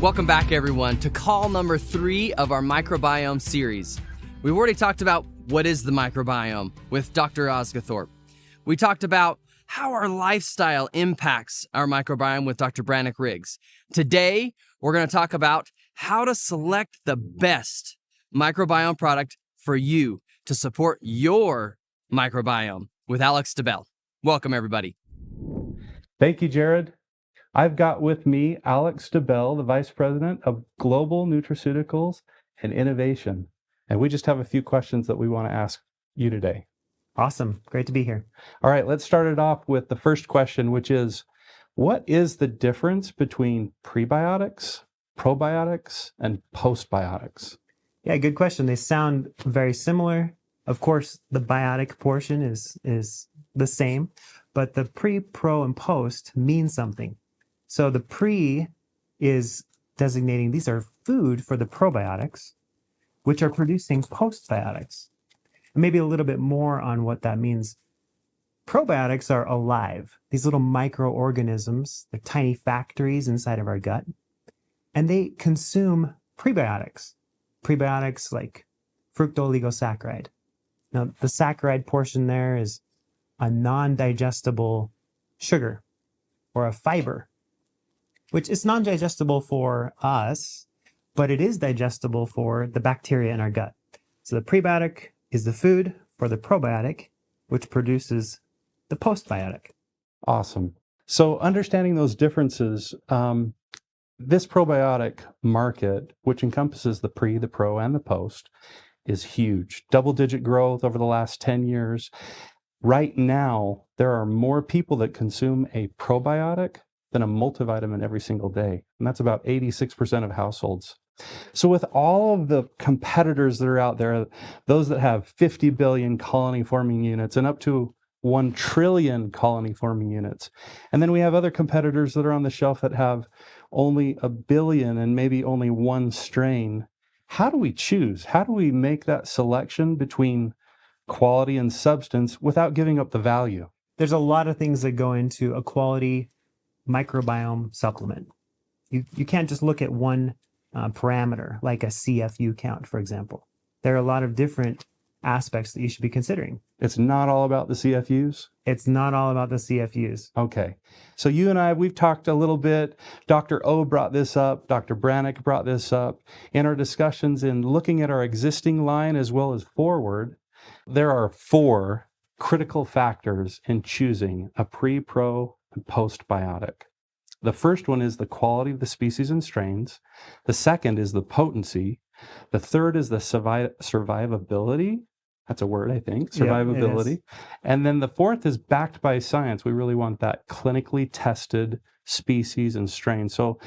Welcome back, everyone, to call number 3 of our microbiome series. We've already talked about what is the microbiome with Dr. Osgathorpe. We talked about how our lifestyle impacts our microbiome with Dr. Brannick Riggs. Today, we're going to talk about how to select the best microbiome product for you to support your microbiome with Alex DeBell. Welcome, everybody. Thank you, Jared. I've got with me Alex DeBell, the Vice President of Global Nutraceuticals and Innovation. And we just have a few questions that we want to ask you today. Awesome. Great to be here. All right, let's start it off with the first question, which is, what is the difference between prebiotics, probiotics, and postbiotics? Yeah, good question. They sound very similar. Of course, the biotic portion is the same, but the pre, pro, and post mean something. So the pre is designating these are food for the probiotics, which are producing postbiotics. And maybe a little bit more on what that means. Probiotics are alive. These little microorganisms, they're tiny factories inside of our gut, and they consume prebiotics. Prebiotics like fructooligosaccharides. Now, the saccharide portion there is a non-digestible sugar or a fiber, which is non-digestible for us, but it is digestible for the bacteria in our gut. So the prebiotic is the food for the probiotic, which produces the postbiotic. Awesome. So understanding those differences, this probiotic market, which encompasses the pre, the pro, and the post, is huge. Double-digit growth over the last 10 years. Right now, there are more people that consume a probiotic than a multivitamin every single day. And that's about 86% of households. So with all of the competitors that are out there, those that have 50 billion colony-forming units and up to 1 trillion colony-forming units. And then we have other competitors that are on the shelf that have only 1 billion and maybe only 1 strain. How do we choose? How do we make that selection between quality and substance without giving up the value? There's a lot of things that go into a quality microbiome supplement. You can't just look at one parameter, like a CFU count, for example. There are a lot of different aspects that you should be considering. It's not all about the CFUs? It's not all about the CFUs. Okay. So you and I, we've talked a little bit. Dr. O brought this up. Dr. Brannick brought this up. In our discussions in looking at our existing line as well as forward, there are 4 critical factors in choosing a pre, pro, and postbiotic. The first one is the quality of the species and strains. The second is the potency. The third is the survivability. That's a word, I think, survivability. Yeah, and then the fourth is backed by science. We really want that clinically tested species and strains. So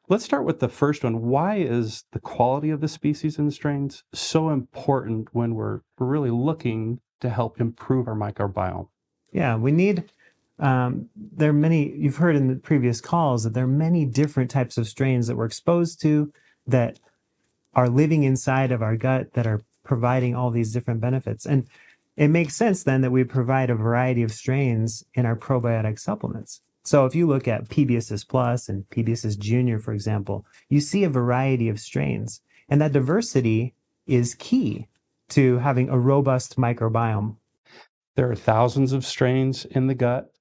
let's start with the first one. Why is the quality of the species and strains so important when we're really looking to help improve our microbiome? Yeah, we need, there are many, you've heard in the previous calls that there are many different types of strains that we're exposed to that are living inside of our gut that are providing all these different benefits. And it makes sense then that we provide a variety of strains in our probiotic supplements. So if you look at PBSs Plus and PBSs Junior, for example, you see a variety of strains. And that diversity is key to having a robust microbiome. There are thousands of strains in the gut.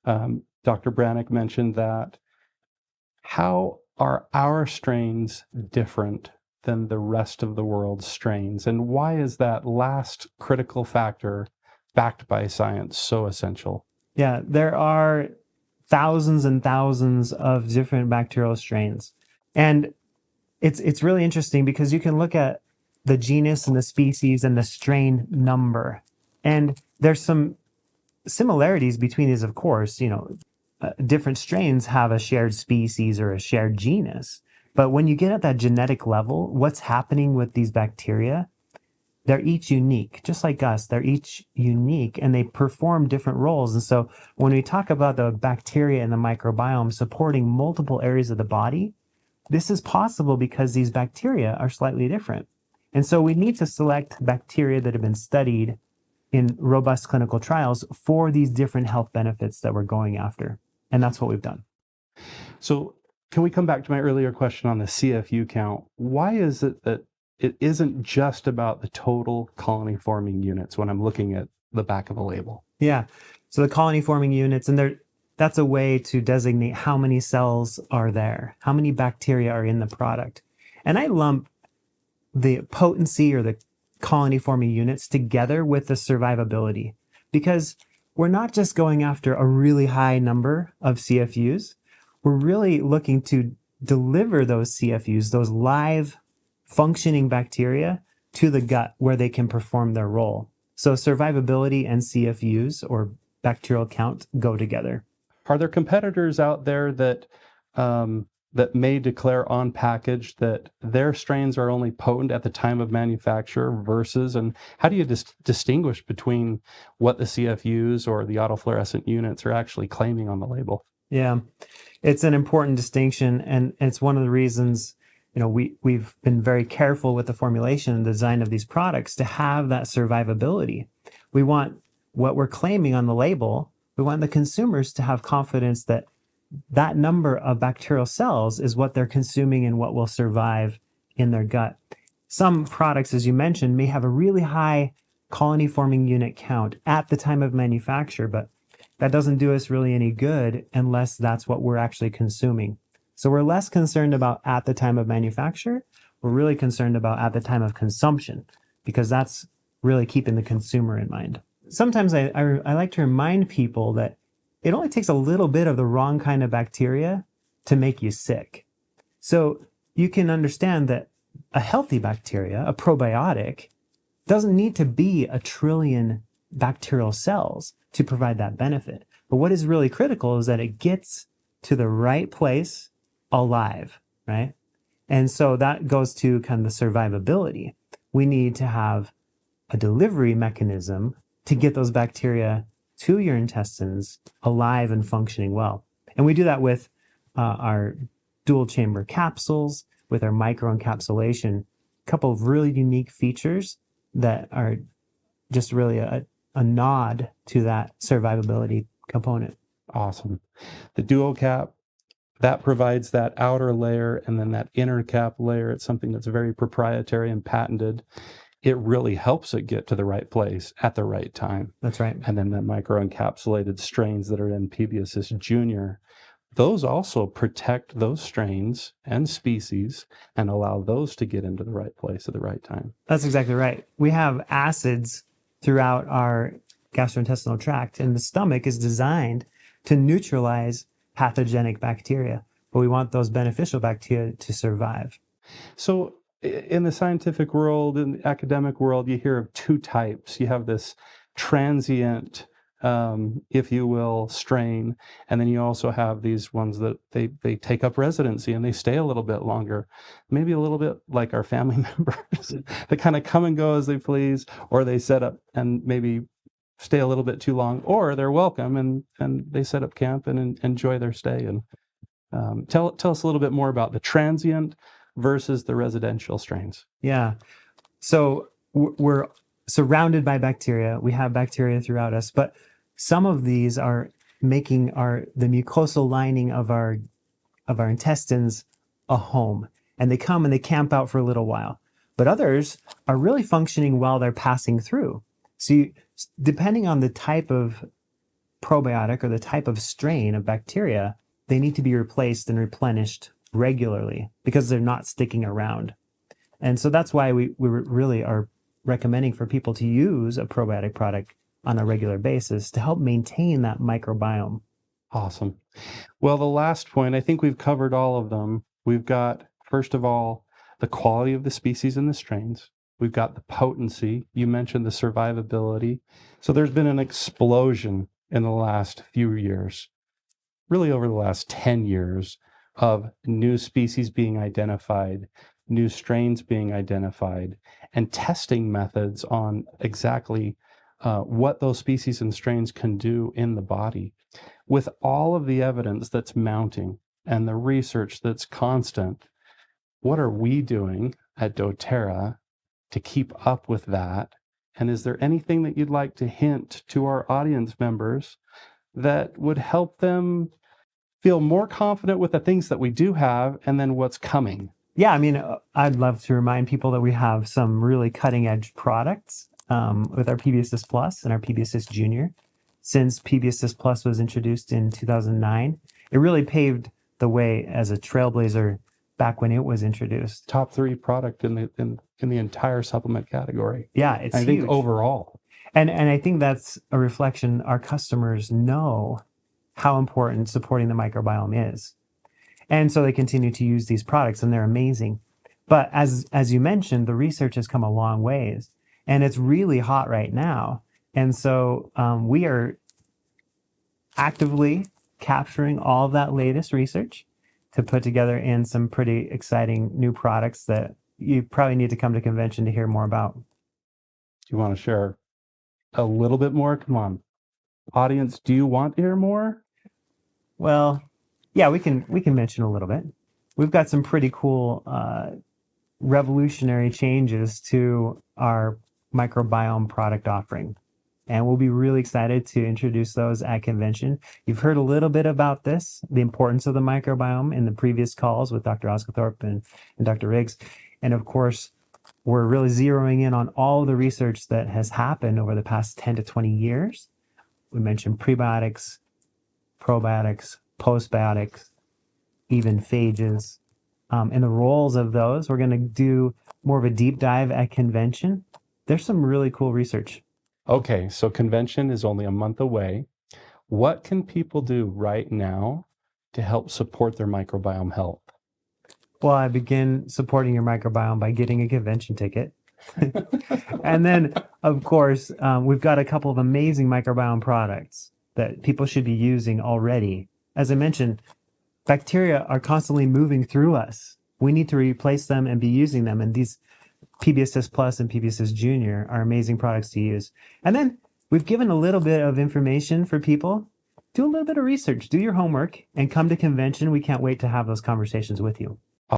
Dr. Brannick mentioned that. How are our strains different than the rest of the world's strains? And why is that last critical factor, backed by science, so essential? Yeah, there are thousands and thousands of different bacterial strains. And it's really interesting because you can look at the genus and the species and the strain number. And there's some similarities between these, of course. Different strains have a shared species or a shared genus. But when you get at that genetic level, what's happening with these bacteria, they're each unique, just like us. They're each unique and they perform different roles. And so when we talk about the bacteria and the microbiome supporting multiple areas of the body, this is possible because these bacteria are slightly different. And so we need to select bacteria that have been studied in robust clinical trials for these different health benefits that we're going after. And that's what we've done. So can we come back to my earlier question on the CFU count? Why is it that it isn't just about the total colony forming units when I'm looking at the back of a label? Yeah. So the colony forming units, and that's a way to designate how many cells are there, how many bacteria are in the product. And I lump the potency or the colony forming units together with the survivability, because we're not just going after a really high number of CFUs. We're really looking to deliver those CFUs, those live functioning bacteria, to the gut where they can perform their role. So survivability and CFUs, or bacterial count, go together. Are there competitors out there that that may declare on package that their strains are only potent at the time of manufacture versus, and how do you distinguish between what the CFUs or the autofluorescent units are actually claiming on the label? Yeah, it's an important distinction, and it's one of the reasons, we've been very careful with the formulation and design of these products to have that survivability. We want what we're claiming on the label, we want the consumers to have confidence that that number of bacterial cells is what they're consuming and what will survive in their gut. Some products, as you mentioned, may have a really high colony forming unit count at the time of manufacture, but that doesn't do us really any good unless that's what we're actually consuming. So we're less concerned about at the time of manufacture. We're really concerned about at the time of consumption, because that's really keeping the consumer in mind. Sometimes I like to remind people that it only takes a little bit of the wrong kind of bacteria to make you sick. So you can understand that a healthy bacteria, a probiotic, doesn't need to be 1 trillion bacterial cells to provide that benefit. But what is really critical is that it gets to the right place alive, right? And so that goes to kind of the survivability. We need to have a delivery mechanism to get those bacteria to your intestines alive and functioning well. And we do that with our dual chamber capsules, with our microencapsulation, a couple of really unique features that are just really a nod to that survivability component. Awesome. The dual cap, that provides that outer layer, and then that inner cap layer. It's something that's very proprietary and patented. It really helps it get to the right place at the right time. That's right. And then the microencapsulated strains that are in Pubiasis junior, those also protect those strains and species and allow those to get into the right place at the right time. That's exactly right. We have acids throughout our gastrointestinal tract, and the stomach is designed to neutralize pathogenic bacteria, but we want those beneficial bacteria to survive. So in the scientific world, in the academic world, you hear of two types. You have this transient, if you will, strain, and then you also have these ones that they take up residency and they stay a little bit longer, maybe a little bit like our family members. They kind of come and go as they please, or they set up and maybe stay a little bit too long, or they're welcome and they set up camp and enjoy their stay. And tell us a little bit more about the transient versus the residential strains. Yeah. So we're surrounded by bacteria. We have bacteria throughout us, but some of these are making the mucosal lining of our intestines a home, and they come and they camp out for a little while. But others are really functioning while they're passing through. So depending on the type of probiotic or the type of strain of bacteria, they need to be replaced and replenished regularly because they're not sticking around. And so that's why we really are recommending for people to use a probiotic product on a regular basis to help maintain that microbiome. Awesome. Well, the last point, I think we've covered all of them. We've got, first of all, the quality of the species and the strains. We've got the potency. You mentioned the survivability. So there's been an explosion in the last few years, really over the last 10 years, of new species being identified, new strains being identified, and testing methods on exactly what those species and strains can do in the body. With all of the evidence that's mounting and the research that's constant, what are we doing at doTERRA to keep up with that? And is there anything that you'd like to hint to our audience members that would help them feel more confident with the things that we do have and then what's coming. Yeah, I mean, I'd love to remind people that we have some really cutting edge products with our PBSS Plus and our PBSS Junior. Since PBSS Plus was introduced in 2009, it really paved the way as a trailblazer back when it was introduced. Top 3 product in the entire supplement category. Yeah, it's I huge. think overall. And I think that's a reflection. Our customers know how important supporting the microbiome is. And so they continue to use these products, and they're amazing. But as you mentioned, the research has come a long ways, and it's really hot right now. And so we are actively capturing all of that latest research to put together in some pretty exciting new products that you probably need to come to convention to hear more about. Do you want to share a little bit more? Come on. Audience, do you want to hear more? Well, yeah, we can mention a little bit. We've got some pretty cool revolutionary changes to our microbiome product offering. And we'll be really excited to introduce those at convention. You've heard a little bit about this, the importance of the microbiome in the previous calls with Dr. Osgothorpe and Dr. Riggs. And of course, we're really zeroing in on all the research that has happened over the past 10 to 20 years. We mentioned prebiotics, probiotics, postbiotics, even phages, and the roles of those. We're going to do more of a deep dive at convention. There's some really cool research. Okay, so convention is only a month away. What can people do right now to help support their microbiome health? Well, I begin supporting your microbiome by getting a convention ticket. And then, of course, we've got a couple of amazing microbiome products that people should be using already. As I mentioned, bacteria are constantly moving through us. We need to replace them and be using them. And these PBSS Plus and PBSS Junior are amazing products to use. And then we've given a little bit of information for people. Do a little bit of research, do your homework, and come to convention. We can't wait to have those conversations with you.